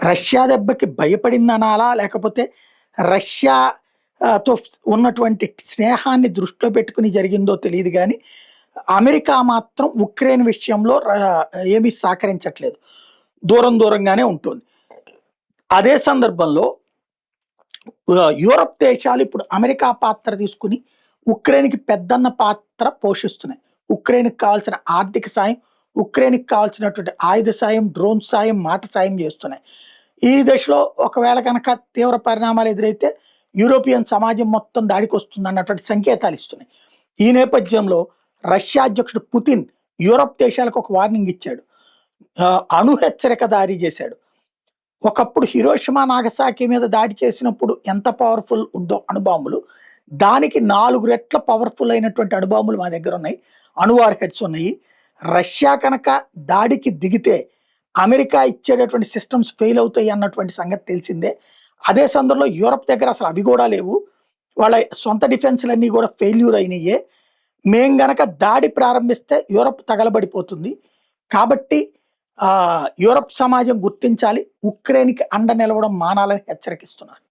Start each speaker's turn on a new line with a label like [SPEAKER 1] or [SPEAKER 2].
[SPEAKER 1] Russia దెబ్బకి భయపడిందనాలా? లేకపోతే Russia తో ఉన్నటువంటి స్నేహాన్ని దృష్టిలో పెట్టుకొని జరిగిందో తెలీదు గానీ, అమెరికా మాత్రం ఉక్రెయిన్ విషయంలో ఏమీ సహకరించట్లేదు. దూరం దూరంగానే ఉంటుంది. అదే సందర్భంలో యూరప్ దేశాలు ఇప్పుడు అమెరికా పాత్ర తీసుకొని ఉక్రెయిన్‌కి పెద్దన్న పాత్ర పోషిస్తున్నాయి. ఉక్రెయిన్‌కి కావాల్సిన ఆర్థిక సాయం, ఉక్రెయిన్‌కి కావాల్సినటువంటి ఆయుధ సాయం, డ్రోన్ సాయం, మాట సాయం చేస్తున్నాయి. ఈ దశలో ఒకవేళ గనక తీవ్ర పరిణామాలు ఎదురైతే యూరోపియన్ సమాజం మొత్తం దాడికొస్తుందన్నటువంటి సంకేతాలు ఇస్తున్నాయి. ఈ నేపథ్యంలో రష్యా అధ్యక్షుడు పుతిన్ యూరప్ దేశాలకు ఒక వార్నింగ్ ఇచ్చాడు. అణు హెచ్చరిక జారీ చేశాడు. ఒకప్పుడు హిరోషిమా, నాగసాకి మీద దాడి చేసినప్పుడు ఎంత పవర్‌ఫుల్ ఉందో అణుబాంబులు, దానికి 4 రెట్ల పవర్‌ఫుల్ అయినటువంటి అణుబాంబులు మా దగ్గరున్నాయి. అణు వార్ హెడ్స్ ఉన్నాయి. రష్యా కనుక దాడికి దిగితే అమెరికా ఇచ్చేటటువంటి సిస్టమ్స్ ఫెయిల్ అవుతాయి అన్నటువంటి సంగతి తెలిసిందే. అదే సందర్భంలో యూరప్ దగ్గర అసలు అవి కూడా లేవు. వాళ్ళ సొంత డిఫెన్స్‌లన్నీ కూడా ఫెయిల్యూర్ అయినయ్యే. మేం గనక దాడి ప్రారంభిస్తే యూరప్ తగలబడిపోతుంది. కాబట్టి యూరప్ సమాజం గుర్తించాలి. ఉక్రెయిన్‌కి అండ నిలవడం మానాలని హెచ్చరికిస్తున్నారు.